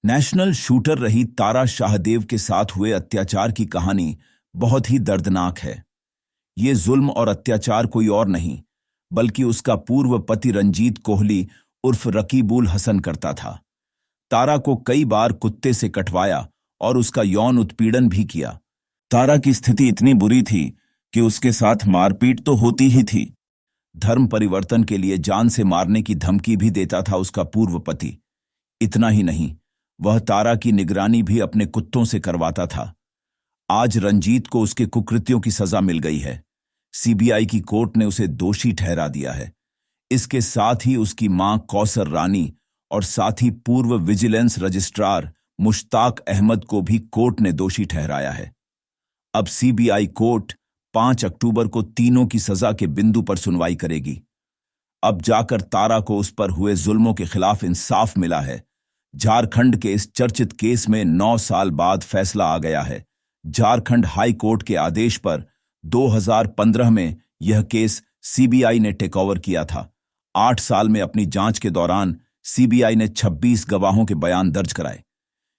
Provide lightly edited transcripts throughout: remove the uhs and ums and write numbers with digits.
National shooter रही तारा शाहदेव के साथ हुए अत्याचार की कहानी बहुत ही दर्दनाक है। ये जुल्म और अत्याचार कोई और नहीं बल्कि उसका पूर्व पति रंजीत कोहली उर्फ रकीबुल हसन करता था। तारा को कई बार कुत्ते से कटवाया और उसका यौन उत्पीड़न भी किया। तारा की स्थिति इतनी बुरी थी कि उसके साथ मारपीट तो होती ही थी। धर्म परिवर्तन के लिए जान से मारने की धमकी भी देता था उसका पूर्व पति। इतना ही नहीं, वह तारा की निगरानी भी अपने कुत्तों से करवाता था। आज रंजीत को उसके कुकृत्यों की सजा मिल गई है। सीबीआई की कोर्ट ने उसे दोषी ठहरा दिया है। इसके साथ ही उसकी मां कौसर रानी और साथ ही पूर्व विजिलेंस रजिस्ट्रार मुश्ताक अहमद को भी कोर्ट ने दोषी ठहराया है। अब सीबीआई कोर्ट 5 अक्टूबर को तीनों की सजा के बिंदु पर सुनवाई करेगी। अब जाकर तारा को उस पर हुए जुल्मों के खिलाफ इंसाफ मिला है। झारखंड के इस चर्चित केस में 9 साल बाद फैसला आ गया है। झारखंड हाई कोर्ट के आदेश पर 2015 में यह केस सीबीआई ने टेक ओवर किया था। 8 साल में अपनी जांच के दौरान सीबीआई ने 26 गवाहों के बयान दर्ज कराए।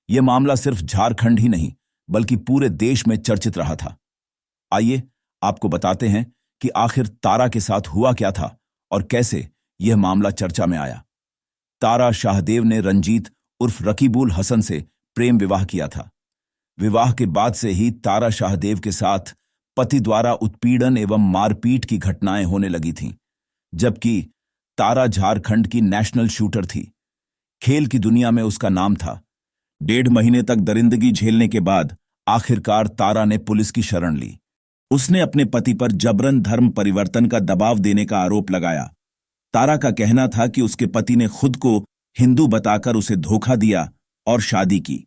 यह मामला सिर्फ झारखंड ही नहीं बल्कि पूरे देश में चर्चित रहा था। आइए आपको बताते हैं कि आखिर तारा के साथ हुआ क्या था और कैसे यह मामला चर्चा में आया। तारा शाहदेव ने रंजीत उर्फ रकीबुल हसन से प्रेम विवाह किया था। विवाह के बाद से ही तारा शाहदेव के साथ पति द्वारा उत्पीड़न एवं मारपीट की घटनाएं होने लगी थीं, जबकि तारा झारखंड की नेशनल शूटर थी। खेल की दुनिया में उसका नाम था। 1.5 महीने तक दरिंदगी झेलने के बाद आखिरकार तारा ने पुलिस की शरण ली। उसने अपने पति पर जबरन धर्म परिवर्तन का दबाव देने का आरोप लगाया। तारा का कहना था कि उसके पति ने खुद को हिंदू बताकर उसे धोखा दिया और शादी की।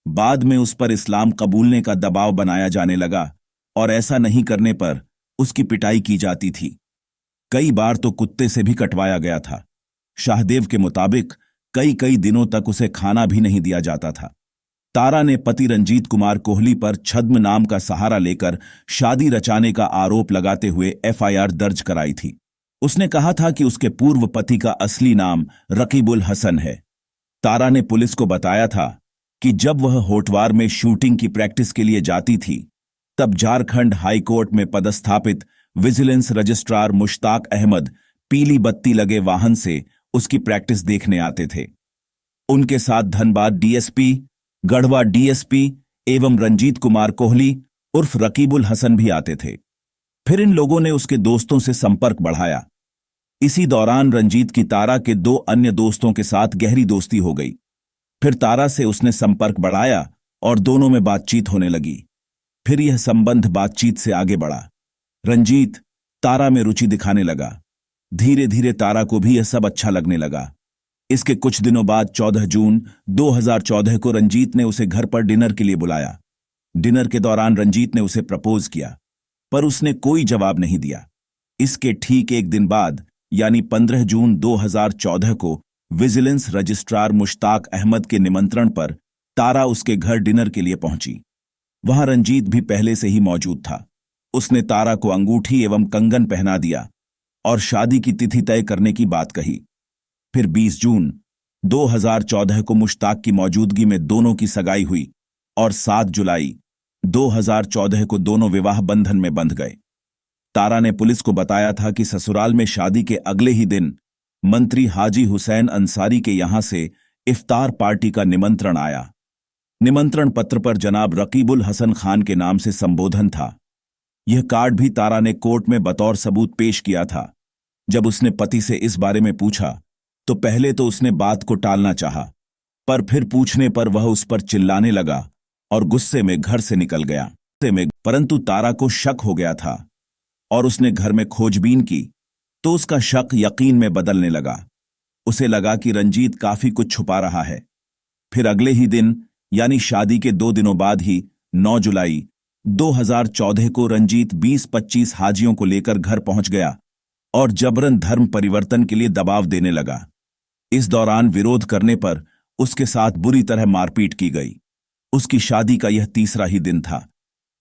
बाद में उस पर इस्लाम कबूलने का दबाव बनाया जाने लगा और ऐसा नहीं करने पर उसकी पिटाई की जाती थी। कई बार तो कुत्ते से भी कटवाया गया था। शाहदेव के मुताबिक कई दिनों तक उसे खाना भी नहीं दिया जाता था। तारा ने पति रंजीत कुमार कोहली पर छद्म नाम का सहारा लेकर शादी रचाने का आरोप लगाते हुए एफआईआर दर्ज कराई थी। उसने कहा था कि उसके पूर्व पति का असली नाम रकीबुल हसन है। तारा ने पुलिस को बताया था कि जब वह होटवार में शूटिंग की प्रैक्टिस के लिए जाती थी, तब झारखंड हाई कोर्ट में पदस्थापित विजिलेंस रजिस्ट्रार मुश्ताक अहमद पीली बत्ती लगे वाहन से उसकी प्रैक्टिस देखने आते थे। उनके साथ धनबाद डीएसपी, गढ़वा डीएसपी एवं रंजीत कुमार कोहली उर्फ रकीबुल हसन भी आते थे। फिर इन लोगों ने उसके दोस्तों से संपर्क बढ़ाया। इसी दौरान रंजीत की तारा के 2 अन्य दोस्तों के साथ गहरी दोस्ती हो गई। फिर तारा से उसने संपर्क बढ़ाया और दोनों में बातचीत होने लगी। फिर यह संबंध बातचीत से आगे बढ़ा। रंजीत तारा में रुचि दिखाने लगा। धीरे धीरे तारा को भी यह सब अच्छा लगने लगा। इसके कुछ दिनों बाद 14 जून 2014 को रंजीत ने उसे घर पर डिनर के लिए बुलाया। डिनर के दौरान रंजीत ने उसे प्रपोज किया, पर उसने कोई जवाब नहीं दिया। इसके ठीक एक दिन बाद यानी 15 जून 2014 को विजिलेंस रजिस्ट्रार मुश्ताक अहमद के निमंत्रण पर तारा उसके घर डिनर के लिए पहुंची। वहां रंजीत भी पहले से ही मौजूद था। उसने तारा को अंगूठी एवं कंगन पहना दिया और शादी की तिथि तय करने की बात कही। फिर 20 जून 2014 को मुश्ताक की मौजूदगी में दोनों की सगाई हुई और 7 जुलाई 2014 को दोनों विवाह बंधन में बंध गए। तारा ने पुलिस को बताया था कि ससुराल में शादी के अगले ही दिन मंत्री हाजी हुसैन अंसारी के यहां से इफ्तार पार्टी का निमंत्रण आया। निमंत्रण पत्र पर जनाब रकीबुल हसन खान के नाम से संबोधन था। यह कार्ड भी तारा ने कोर्ट में बतौर सबूत पेश किया था। जब उसने पति से इस बारे में पूछा तो पहले तो उसने बात को टालना चाहा, पर फिर पूछने पर वह उस पर चिल्लाने लगा और गुस्से में घर से निकल गया। परंतु तारा को शक हो गया था और उसने घर में खोजबीन की तो उसका शक यकीन में बदलने लगा। उसे लगा कि रंजीत काफी कुछ छुपा रहा है। फिर अगले ही दिन यानी शादी के 2 दिनों बाद ही 9 जुलाई 2014 को रंजीत 20-25 हाजियों को लेकर घर पहुंच गया और जबरन धर्म परिवर्तन के लिए दबाव देने लगा। इस दौरान विरोध करने पर उसके साथ बुरी तरह मारपीट की गई। उसकी शादी का यह तीसरा ही दिन था।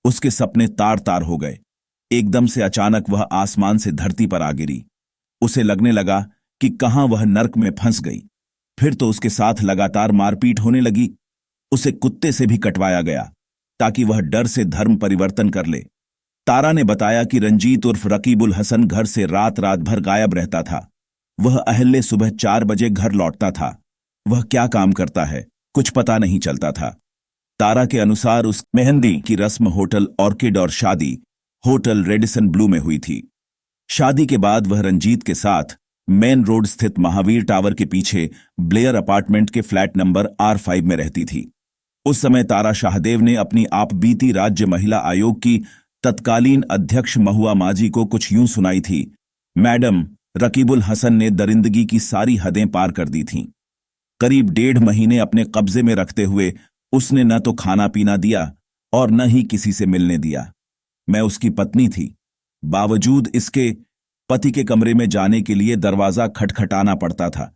उसके सपने तार तार हो गए। एकदम से अचानक वह आसमान से धरती पर आ गिरी। उसे लगने लगा कि कहां वह नर्क में फंस गई। फिर तो उसके साथ लगातार मारपीट होने लगी। उसे कुत्ते से भी कटवाया गया ताकि वह डर से धर्म परिवर्तन कर ले। तारा ने बताया कि रंजीत उर्फ रकीबुल हसन घर से रात रात भर गायब रहता था। वह अहल्ले सुबह 4 बजे घर लौटता था। वह क्या काम करता है कुछ पता नहीं चलता था। तारा के अनुसार उस मेहंदी की रस्म होटल ऑर्किड और शादी होटल रेडिसन ब्लू में हुई थी। शादी के बाद वह रंजीत के साथ मेन रोड स्थित महावीर टावर के पीछे ब्लेयर अपार्टमेंट के फ्लैट नंबर R5 में रहती थी। उस समय तारा शाहदेव ने अपनी आपबीती राज्य महिला आयोग की तत्कालीन अध्यक्ष महुआ माजी को कुछ यूं सुनाई थी। मैडम, रकीबुल हसन ने दरिंदगी की सारी हदें पार कर दी थीं। करीब 1.5 महीने अपने कब्जे में रखते हुए उसने न तो खाना पीना दिया और न ही किसी से मिलने दिया। मैं उसकी पत्नी थी। बावजूद इसके पति के कमरे में जाने के लिए दरवाजा खटखटाना पड़ता था।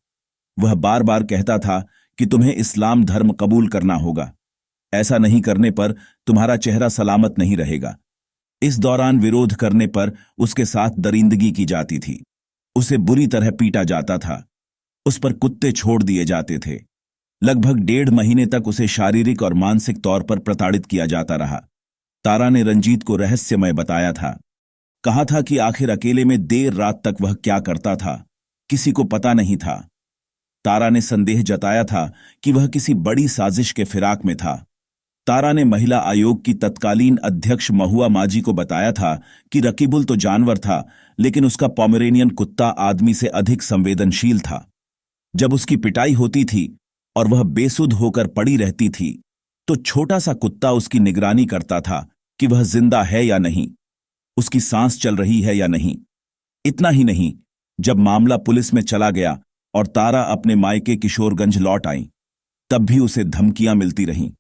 वह बार बार कहता था कि तुम्हें इस्लाम धर्म कबूल करना होगा, ऐसा नहीं करने पर तुम्हारा चेहरा सलामत नहीं रहेगा। इस दौरान विरोध करने पर उसके साथ दरिंदगी की जाती थी। उसे बुरी तरह पीटा जाता था। उस पर कुत्ते छोड़ दिए जाते थे। लगभग 1.5 महीने तक उसे शारीरिक और मानसिक तौर पर प्रताड़ित किया जाता रहा। तारा ने रंजीत को रहस्यमय बताया था। कहा था कि आखिर अकेले में देर रात तक वह क्या करता था, किसी को पता नहीं था। तारा ने संदेह जताया था कि वह किसी बड़ी साजिश के फिराक में था। तारा ने महिला आयोग की तत्कालीन अध्यक्ष महुआ माजी को बताया था कि रकीबुल तो जानवर था, लेकिन उसका पोमेरेनियन कुत्ता आदमी से अधिक संवेदनशील था। जब उसकी पिटाई होती थी और वह बेसुध होकर पड़ी रहती थी, तो छोटा सा कुत्ता उसकी निगरानी करता था कि वह जिंदा है या नहीं, उसकी सांस चल रही है या नहीं। इतना ही नहीं, जब मामला पुलिस में चला गया और तारा अपने मायके किशोरगंज लौट आई, तब भी उसे धमकियां मिलती रहीं।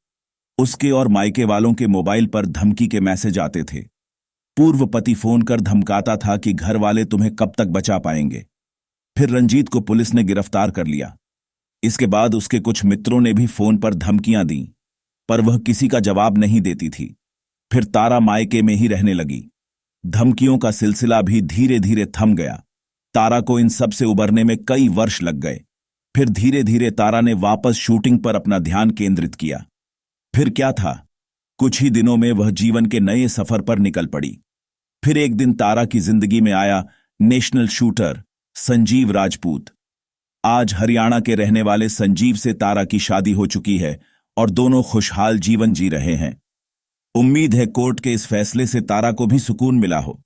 उसके और मायके वालों के मोबाइल पर धमकी के मैसेज आते थे। पूर्व पति फोन कर धमकाता था कि घर वाले तुम्हें कब तक बचा पाएंगे। फिर रंजीत को पुलिस ने गिरफ्तार कर लिया। इसके बाद उसके कुछ मित्रों ने भी फोन पर धमकियां दी, पर वह किसी का जवाब नहीं देती थी। फिर तारा मायके में ही रहने लगी। धमकियों का सिलसिला भी धीरे धीरे थम गया। तारा को इन सब से उबरने में कई वर्ष लग गए। फिर धीरे धीरे तारा ने वापस शूटिंग पर अपना ध्यान केंद्रित किया। फिर क्या था, कुछ ही दिनों में वह जीवन के नए सफर पर निकल पड़ी। फिर एक दिन तारा की जिंदगी में आया नेशनल शूटर संजीव राजपूत। आज हरियाणा के रहने वाले संजीव से तारा की शादी हो चुकी है और दोनों खुशहाल जीवन जी रहे हैं। उम्मीद है कोर्ट के इस फैसले से तारा को भी सुकून मिला हो।